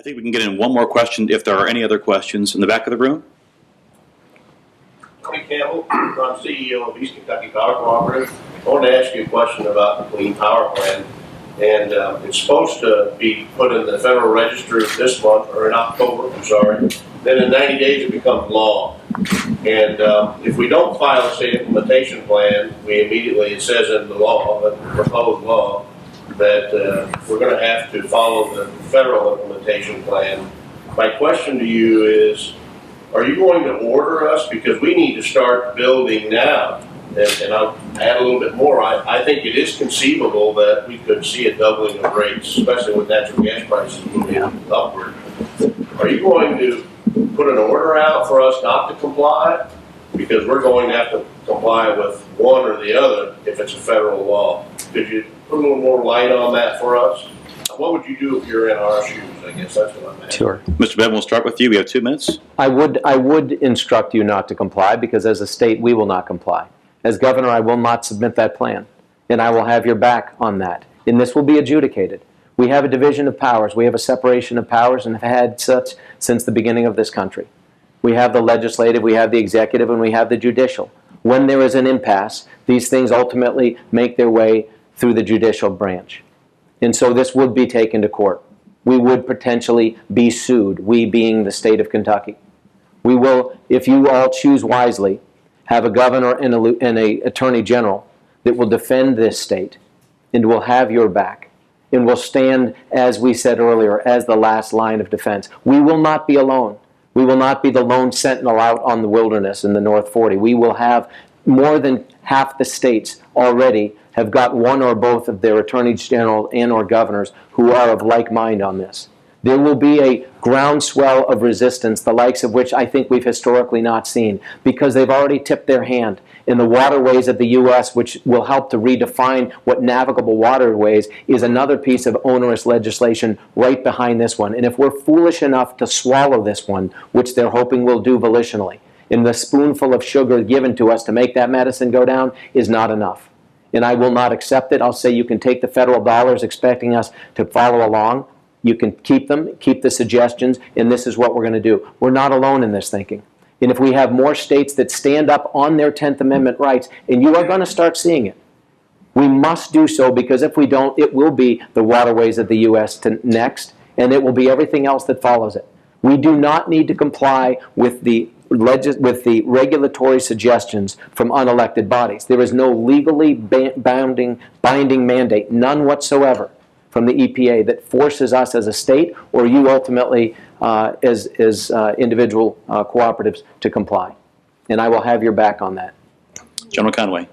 I think we can get in one more question if there are any other questions in the back of the room. Tony Campbell, I'm CEO of East Kentucky Power Cooperative. I want to ask you a question about the Clean Power Plan. And it's supposed to be put in the Federal Register this month, or in October, I'm sorry. Then in 90 days it becomes law. And if we don't file a state implementation plan, we immediately, it says in the law, the proposed law, that we're going to have to follow the federal implementation plan. My question to you is, are you going to order us? Because we need to start building now. And I'll add a little bit more. I think it is conceivable that we could see a doubling of rates, especially with natural gas prices moving upward. Are you going to put an order out for us not to comply? Because we're going to have to comply with one or the other if it's a federal law. Could you put a little more light on that for us? What would you do if you're in our shoes? I guess that's what I'm asking. Sure. Mr. Bevan, we'll start with you. We have 2 minutes. I would instruct you not to comply, because as a state, we will not comply. As governor, I will not submit that plan, and I will have your back on that. And this will be adjudicated. We have a division of powers. We have a separation of powers, and have had such since the beginning of this country. We have the legislative, we have the executive, and we have the judicial. When there is an impasse, these things ultimately make their way through the judicial branch. And so this would be taken to court. We would potentially be sued, we being the state of Kentucky. We will, if you all choose wisely, have a governor and a attorney general that will defend this state and will have your back and will stand, as we said earlier, as the last line of defense. We will not be alone. We will not be the lone sentinel out on the wilderness in the North 40. We will have more than half the states already have got one or both of their attorneys general and or governors who are of like mind on this. There will be a groundswell of resistance, the likes of which I think we've historically not seen, because they've already tipped their hand in the waterways of the U.S., which will help to redefine what navigable waterways is another piece of onerous legislation right behind this one. And if we're foolish enough to swallow this one, which they're hoping we'll do volitionally, and the spoonful of sugar given to us to make that medicine go down is not enough. And I will not accept it. I'll say you can take the federal dollars expecting us to follow along. You can keep them, keep the suggestions, and this is what we're going to do. We're not alone in this thinking. And if we have more states that stand up on their 10th Amendment rights, and you are going to start seeing it, we must do so, because if we don't, it will be the waterways of the U.S. next, and it will be everything else that follows it. We do not need to comply with the regulatory suggestions from unelected bodies. There is no legally binding mandate, none whatsoever, from the EPA that forces us as a state or you ultimately as individual cooperatives to comply. And I will have your back on that. General Conway.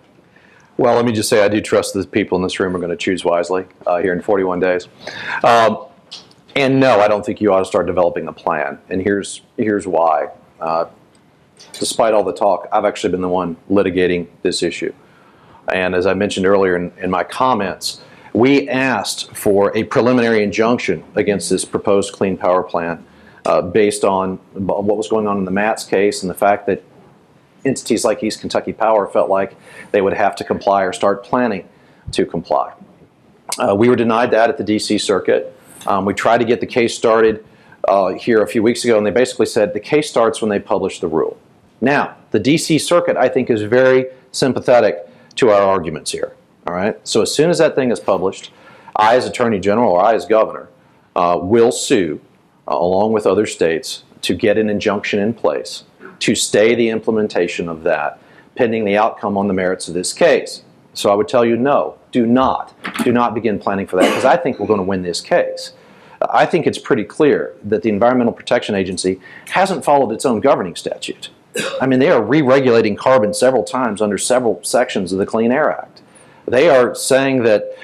Well, let me just say I do trust that the people in this room are going to choose wisely here in 41 days. And no, I don't think you ought to start developing a plan. And here's why. Despite all the talk, I've actually been the one litigating this issue. And as I mentioned earlier in my comments, we asked for a preliminary injunction against this proposed Clean Power Plan based on what was going on in the Matz case and the fact that entities like East Kentucky Power felt like they would have to comply or start planning to comply. We were denied that at the D.C. Circuit. We tried to get the case started here a few weeks ago, and they basically said the case starts when they publish the rule. Now, the D.C. Circuit, I think, is very sympathetic to our arguments here. All right. So as soon as that thing is published, I as Attorney General or I as Governor will sue along with other states to get an injunction in place to stay the implementation of that pending the outcome on the merits of this case. So I would tell you, no, do not begin planning for that, because I think we're going to win this case. I think it's pretty clear that the Environmental Protection Agency hasn't followed its own governing statute. I mean, they are re-regulating carbon several times under several sections of the Clean Air Act. They are saying that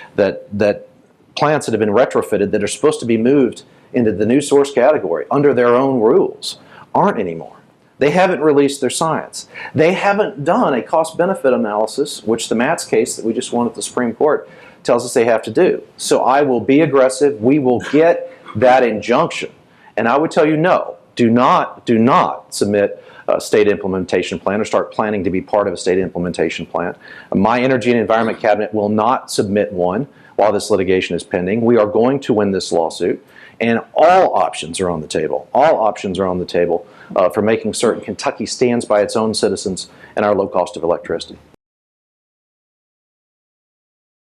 plants that have been retrofitted that are supposed to be moved into the new source category under their own rules aren't anymore. They haven't released their science. They haven't done a cost-benefit analysis, which the Matz case that we just won at the Supreme Court tells us they have to do. So I will be aggressive. We will get that injunction. And I would tell you, no, do not submit a state implementation plan or start planning to be part of a state implementation plan. My Energy and Environment Cabinet will not submit one while this litigation is pending. We are going to win this lawsuit. And all options are on the table. All options are on the table for making certain Kentucky stands by its own citizens and our low cost of electricity.